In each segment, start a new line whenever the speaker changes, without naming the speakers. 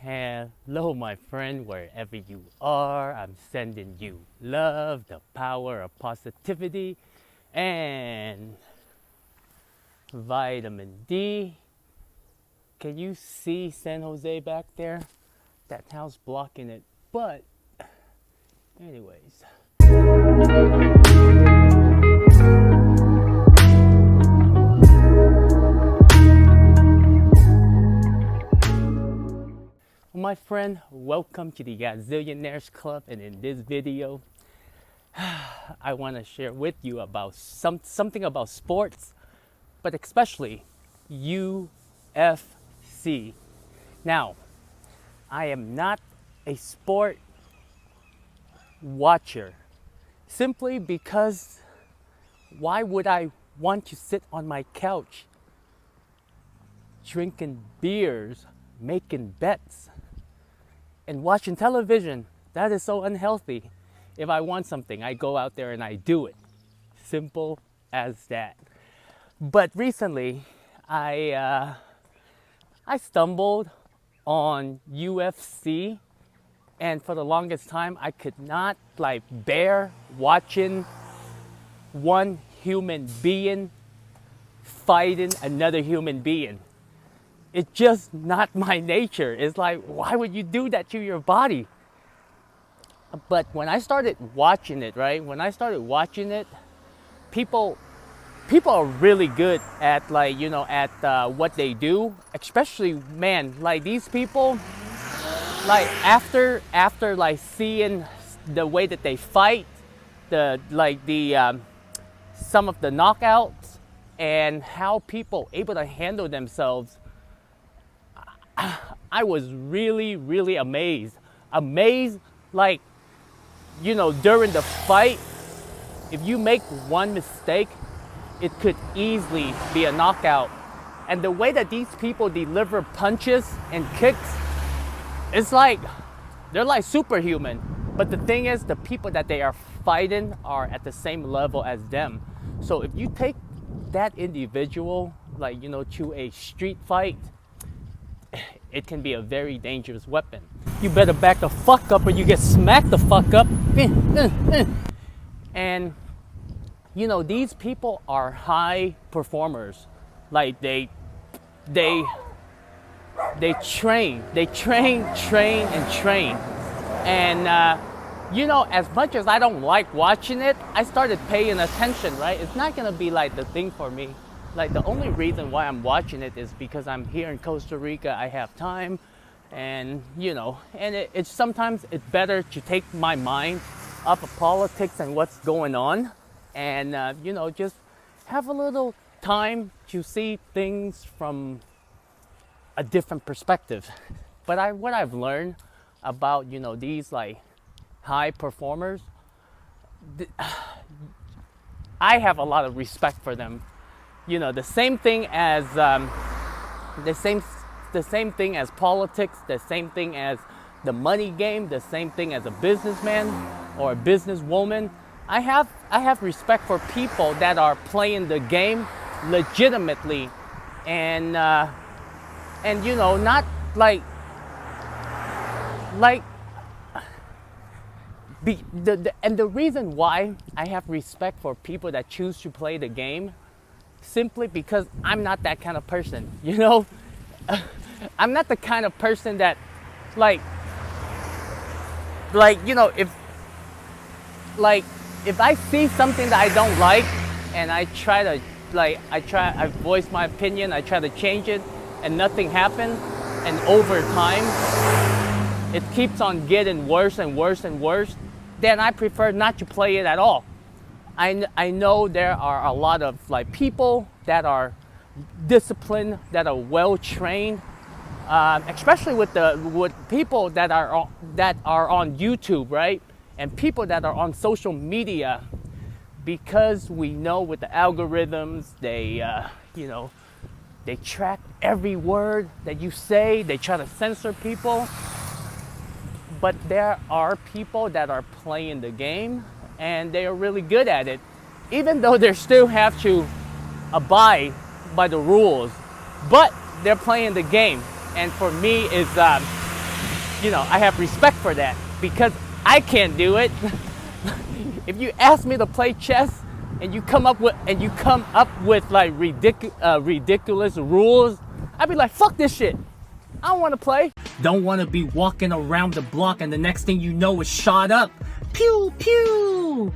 Hello, my friend, wherever you are. I'm sending you love, the power of positivity, and vitamin D. Can you see San Jose back there? That house blocking it. But, anyways. My friend, welcome to the Gazillionaires Club, and in this video I want to share with you about something about sports, but especially UFC. Now, I am not a sport watcher simply because why would I want to sit on my couch drinking beers, making bets, and watching television? That is so unhealthy. If I want something, I go out there and I do it. Simple as that. But recently, I stumbled on UFC, and for the longest time, I could not bear watching one human being fighting another human being. It's just not my nature. It's like, why would you do that to your body? But when I started watching it, people are really good at what they do. Especially, man, these people, after seeing the way that they fight, some of the knockouts and how people able to handle themselves, I was really, really amazed. During the fight, if you make one mistake, it could easily be a knockout. And the way that these people deliver punches and kicks, it's like they're like superhuman. But the thing is, the people that they are fighting are at the same level as them. So if you take that individual, to a street fight, it can be a very dangerous weapon. You better back the fuck up or you get smacked the fuck up. And, these people are high performers. They train. They train. And, as much as I don't like watching it, I started paying attention, right? It's not going to be the thing for me. The only reason why I'm watching it is because I'm here in Costa Rica. I have time, and it's sometimes it's better to take my mind off of politics and what's going on, and just have a little time to see things from a different perspective. But what I've learned about these high performers, I have a lot of respect for them. The same thing as the same thing as politics, the same thing as the money game, the same thing as a businessman or a businesswoman. I have respect for people that are playing the game legitimately, and not and the reason why I have respect for people that choose to play the game, simply because I'm not that kind of person, I'm not the kind of person that if I see something that I don't like and I voice my opinion, I try to change it and nothing happens, and over time it keeps on getting worse and worse and worse, then I prefer not to play it at all. I know there are a lot of people that are disciplined, that are well trained, especially with people that are on YouTube, right? And people that are on social media, because we know with the algorithms, they track every word that you say. They try to censor people. But there are people that are playing the game, and they are really good at it, even though they still have to abide by the rules. But they're playing the game, and for me, is I have respect for that because I can't do it. If you ask me to play chess and you come up with like ridiculous rules, I'd be like, fuck this shit. I don't want to play. Don't want to be walking around the block and the next thing you know is shot up. Pew pew.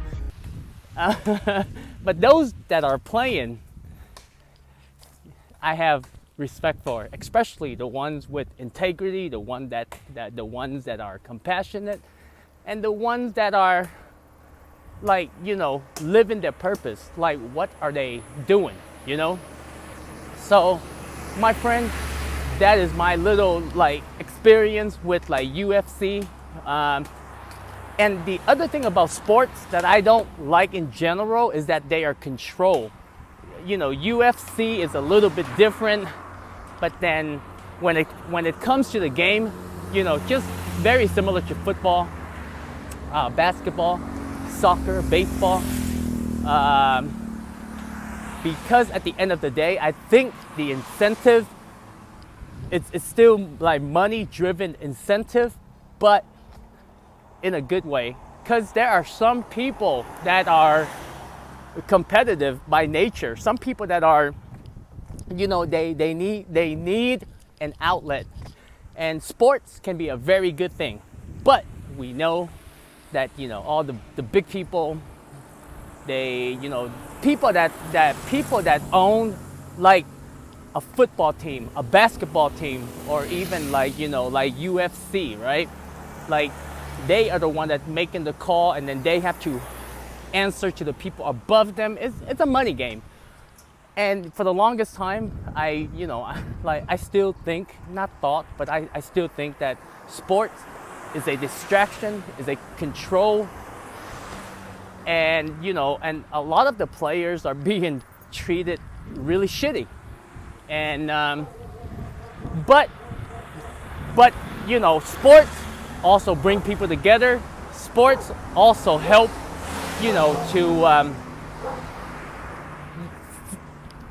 But those that are playing, I have respect for, especially the ones with integrity, the ones that are compassionate, and the ones that are like, living their purpose. Like, what are they doing, So, my friend, that is my little like experience with like UFC. And the other thing about sports that I don't like in general is that they are controlled. UFC is a little bit different, but then when it comes to the game, just very similar to football, basketball, soccer, baseball. Because at the end of the day, I think the incentive, it's still like money-driven incentive, but in a good way. Because there are some people that are competitive by nature. Some people that are, they need an outlet, and sports can be a very good thing. But we know that all the big people, they people that own like a football team, a basketball team, or even like like UFC, right? Like they are the one that's making the call, and then they have to answer to the people above them. It's a money game. And for the longest time, I still think, not thought, but I still think that sports is a distraction, is a control, and and a lot of the players are being treated really shitty. And but sports also bring people together. Sports also help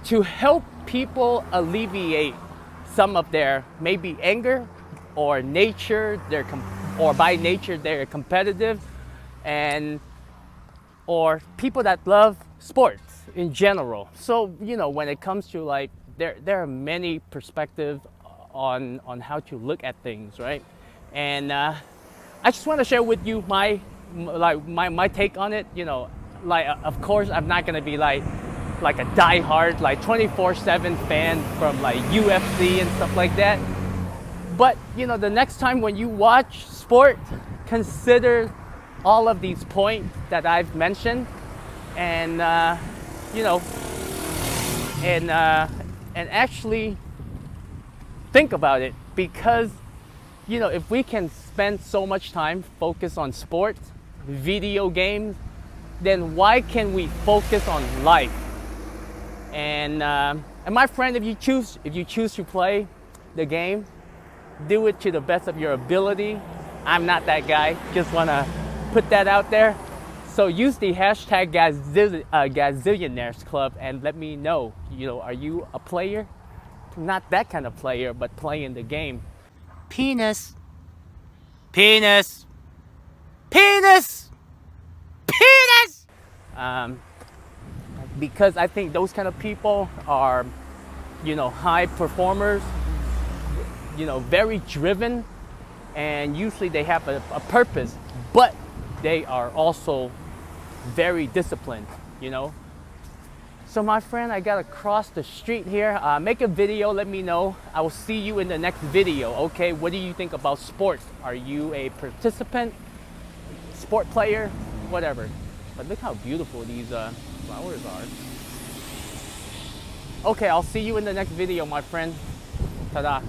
to help people alleviate some of their maybe anger or nature. Or by nature they're competitive, and or people that love sports in general. So when it comes to like there are many perspectives on how to look at things, right? And I just want to share with you my take on it. Like of course I'm not gonna be like a diehard like 24/7 fan from like UFC and stuff like that. But the next time when you watch sport, consider all of these points that I've mentioned, and and actually think about it, because if we can spend so much time focused on sports, video games, then why can we focus on life? And my friend, if you choose to play the game, do it to the best of your ability. I'm not that guy. Just want to put that out there. So use the hashtag Gazillionaires Club and let me know, are you a player? Not that kind of player, but playing the game. Penis. Penis. Penis. Penis. Because I think those kind of people are, high performers, very driven, and usually they have a purpose, but they are also very disciplined, So my friend, I gotta cross the street here. Make a video, let me know. I will see you in the next video, okay? What do you think about sports? Are you a participant, sport player, whatever? But look how beautiful these flowers are. Okay, I'll see you in the next video, my friend. Ta-da.